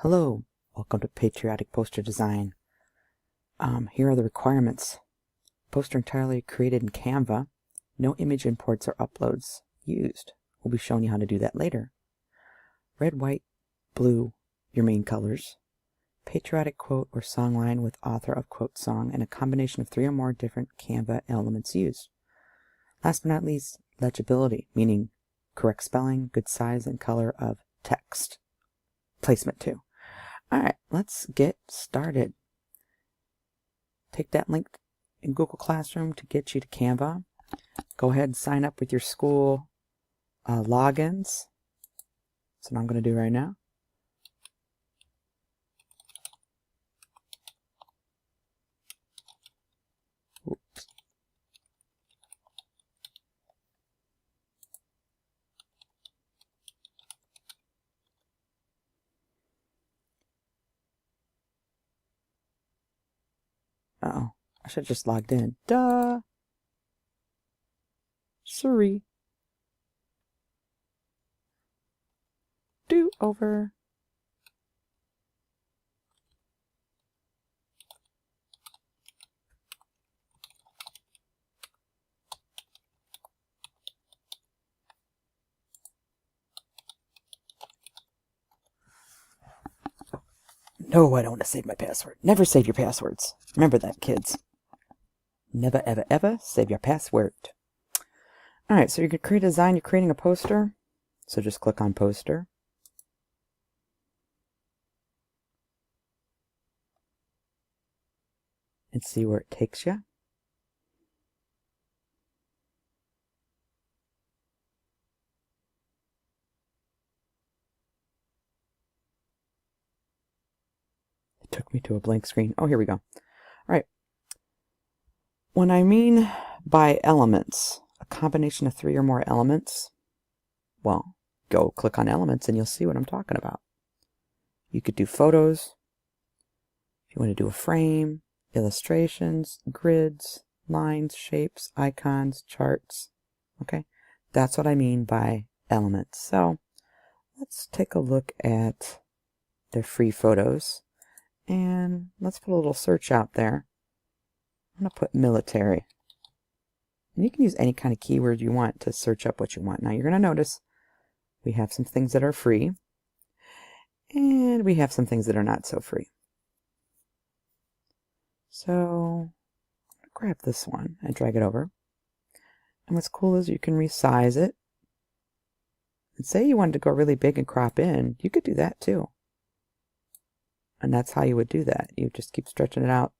Hello, welcome to Patriotic Poster Design. Here are the requirements. Poster entirely created in Canva. No image imports or uploads used. We'll be showing you how to do that later. Red, white, blue, your main colors. Patriotic quote or songline with author of quote song and a combination of 3 or more different Canva elements used. Last but not least, legibility, meaning correct spelling, good size and color of text. Placement too. Alright, let's get started. Take that link in Google Classroom to get you to Canva. Go ahead and sign up with your school logins. That's what I'm going to do right now. Oops. Uh-oh, I should have just logged in. Duh! Sorry. Do over. No, I don't want to save my password. Never save your passwords. Remember that, kids. Never, ever, ever save your password. Alright, so you're going to create a design. You're creating a poster. So just click on poster. And see where it takes you. It took me to a blank screen. Oh, here we go. All right. When I mean by elements, a combination of 3 or more elements, well, go click on elements and you'll see what I'm talking about. You could do photos. If you want to do a frame, illustrations, grids, lines, shapes, icons, charts. Okay, that's what I mean by elements. So let's take a look at the free photos and let's put a little search out there. I'm going to put military. And you can use any kind of keyword you want to search up what you want. Now you're going to notice we have some things that are free and we have some things that are not so free. So grab this one and drag it over. And what's cool is you can resize it. And say you wanted to go really big and crop in, you could do that too. And that's how you would do that. You just keep stretching it out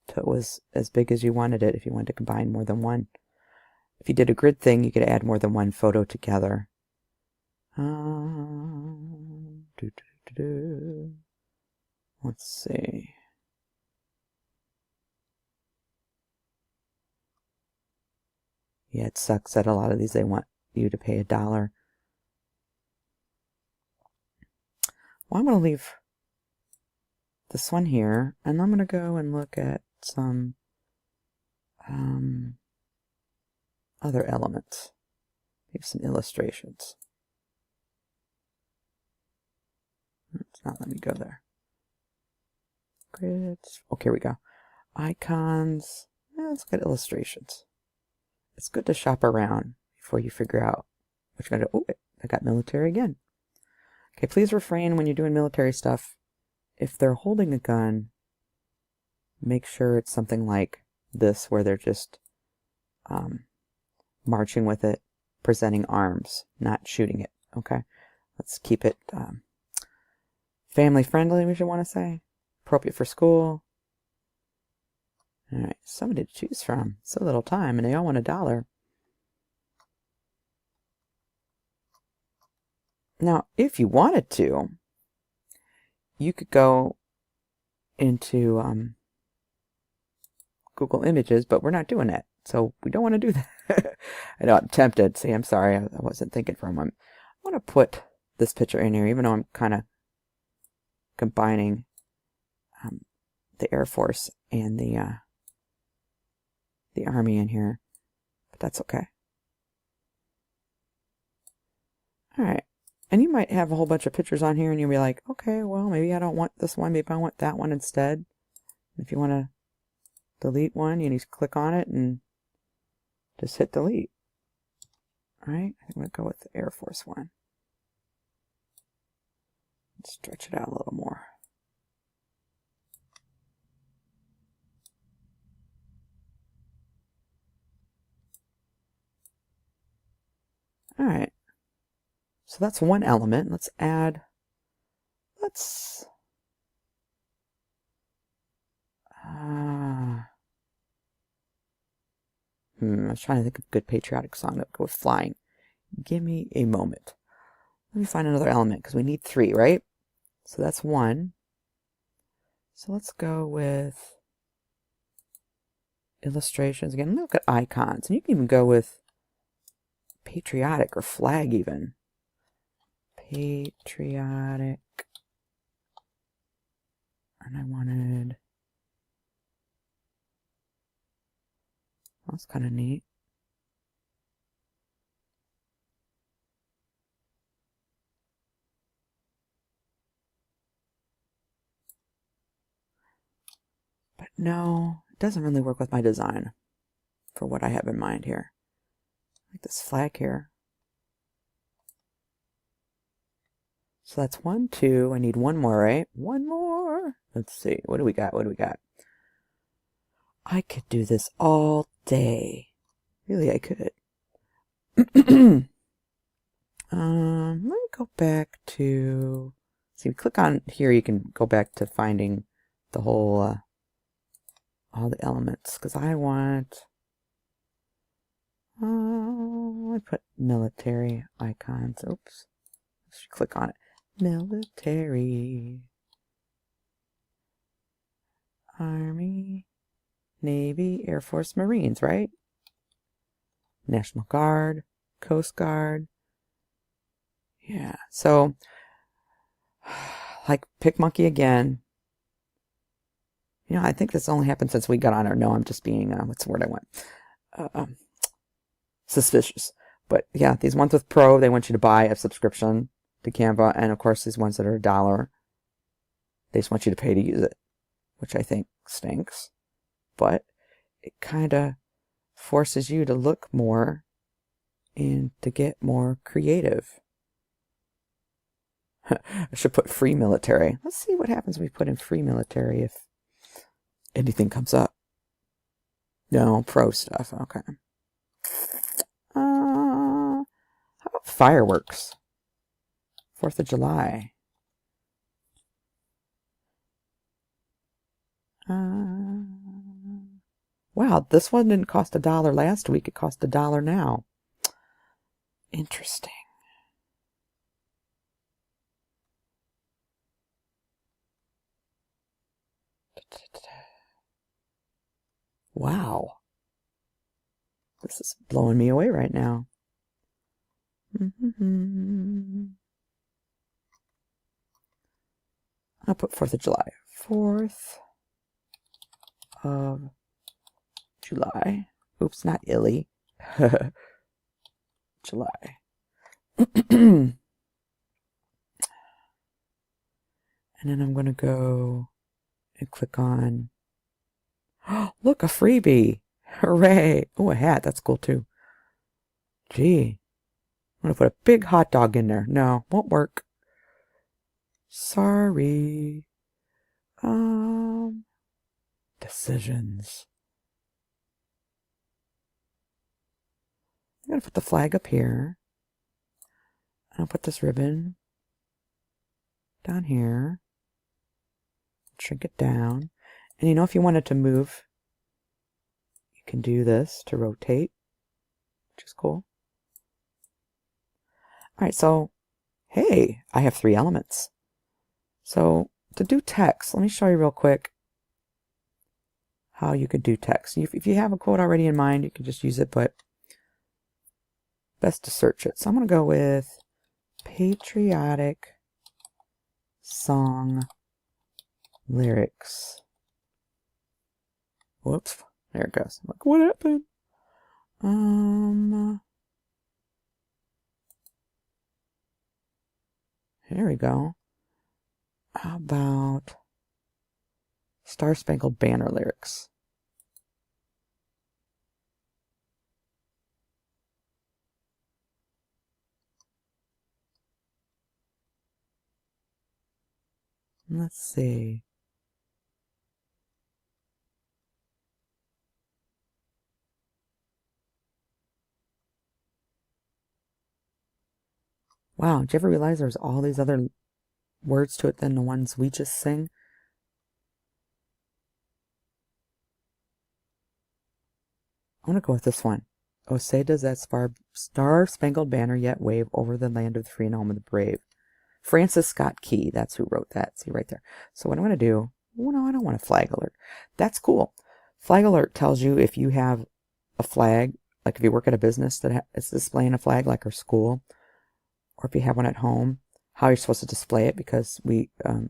till it was as big as you wanted it if you wanted to combine more than one. If you did a grid thing, you could add more than one photo together. Let's see. Yeah, it sucks that a lot of these they want you to pay $1. Well, I'm going to leave this one here, and I'm going to go and look at some other elements. Maybe some illustrations. It's not letting me go there. Grids. Okay, here we go. Icons. Let's get illustrations. It's good to shop around before you figure out what you're going to do. Oh, I got military again. Okay, please refrain when you're doing military stuff. If they're holding a gun, make sure it's something like this, where they're just marching with it, presenting arms, not shooting it. Okay, let's keep it family friendly, we should want to say. Appropriate for school. All right, somebody to choose from. So little time, and they all want $1. Now, if you wanted to, you could go into Google Images, but we're not doing that. So we don't want to do that. I know I'm tempted. See, I'm sorry. I wasn't thinking for a moment. I want to put this picture in here, even though I'm kind of combining the Air Force and the Army in here. But that's okay. All right. And you might have a whole bunch of pictures on here and you'll be like, okay, well, maybe I don't want this one. Maybe I want that one instead. If you want to delete one, you need to click on it and just hit delete. All right, I'm going to go with the Air Force one. Let's stretch it out a little more. All right, so that's one element. Let's add, I was trying to think of a good patriotic song that would go with flying. Give me a moment. Let me find another element because we need 3, right? So that's 1. So let's go with illustrations again. Look at icons, and you can even go with patriotic or flag even. Patriotic. And I wanted, that's kind of neat. But no, it doesn't really work with my design for what I have in mind here. Like this flag here. So that's 1, 2. I need 1 more, right? 1 more. Let's see. What do we got? What do we got? I could do this all day. Really, I could. Let me go back to... See, click on here, you can go back to finding the whole... all the elements. Because I want... I put military icons. Oops. Let's click on it. Military. Army. Navy. Air Force. Marines, right? National Guard. Coast Guard. Yeah. So, like, pick monkey again. You know, I think this only happened since we got on, or no, I'm just being, what's the word I want? Suspicious. But yeah, these ones with Pro, they want you to buy a subscription to Canva. And of course, these ones that are $1, they just want you to pay to use it, which I think stinks. But it kind of forces you to look more and to get more creative. I should put free military. Let's see what happens when we put in free military if anything comes up. No, pro stuff. Okay. How about fireworks? 4th of July. Wow, this one didn't cost $1 last week. It cost $1 now. Interesting. Wow. This is blowing me away right now. I'll put 4th of July. 4th of July. Oops, not illy. July. And then I'm going to go and click on... Look, a freebie. Hooray. Oh, a hat. That's cool, too. Gee. I'm going to put a big hot dog in there. No, won't work. Sorry. Decisions. I'm going to put the flag up here. I'll put this ribbon down here. Shrink it down. And you know, if you wanted to move, you can do this to rotate, which is cool. All right, so, hey, I have 3 elements. So, to do text, let me show you real quick how you could do text. If you have a quote already in mind, you can just use it, but best to search it. So I'm going to go with patriotic song lyrics. Whoops, there it goes. I'm like, what happened? Here we go. How about Star Spangled Banner lyrics? Let's see. Wow, did you ever realize there's all these other words to it than the ones we just sing? I want to go with this one. Oh, say does that star-spangled banner yet wave over the land of the free and home of the brave. Francis Scott Key, that's who wrote that. See right there. So what I'm going to do, well, no, I don't want a flag alert. That's cool. Flag alert tells you if you have a flag, like if you work at a business that is displaying a flag, like our school, or if you have one at home, how you're supposed to display it, because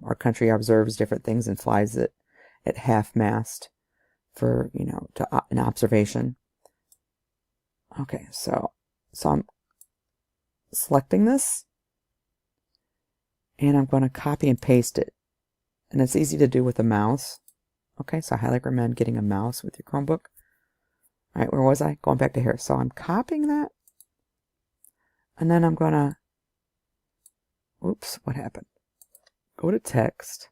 our country observes different things and flies it at half-mast for, an observation. Okay, so I'm selecting this, and I'm going to copy and paste it. And it's easy to do with a mouse. Okay, so I highly recommend getting a mouse with your Chromebook. All right, where was I? Going back to here. So I'm copying that, and then I'm going to, oops, what happened? Go to text,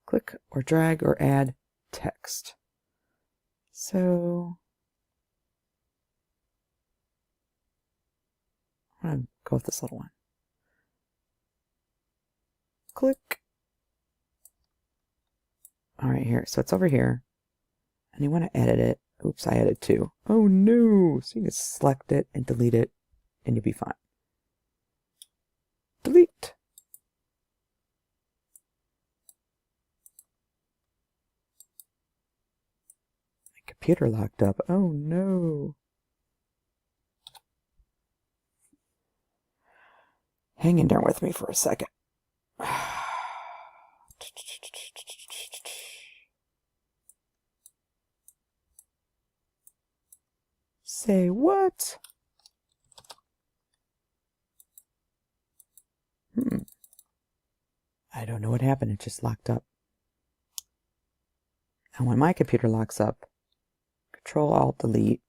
click or drag or add text. So I'm going to go with this little one. Click. All right, here. So it's over here. And you want to edit it. Oops, I added two. Oh no! So you can select it and delete it, and you'll be fine. Delete. My computer locked up. Oh no! Hang in there with me for a second. Say what? I don't know what happened. It just locked up. And when my computer locks up, Control-Alt-Delete,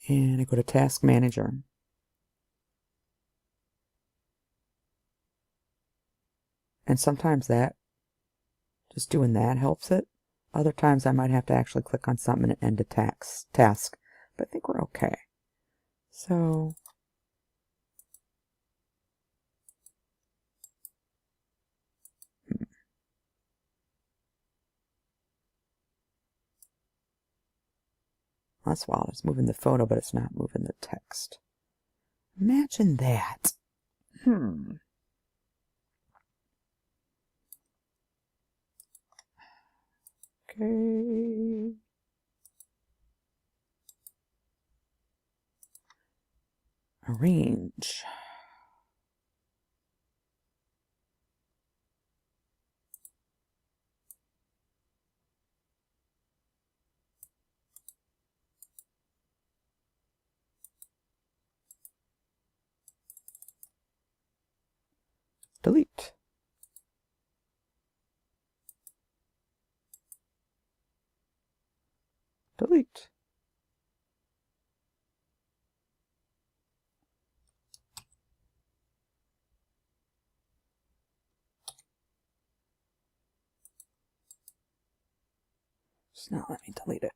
and I go to Task Manager. And sometimes just doing that helps it. Other times I might have to actually click on something and end a task. But I think we're okay. So that's wild. It's moving the photo, but it's not moving the text. Imagine that. Okay. Arrange. Delete. Delete. Just not let me delete it.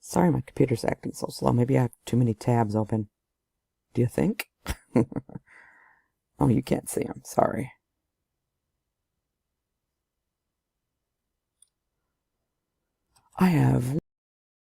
Sorry, my computer's acting so slow. Maybe I have too many tabs open. Do you think? Oh, you can't see them. Sorry. I have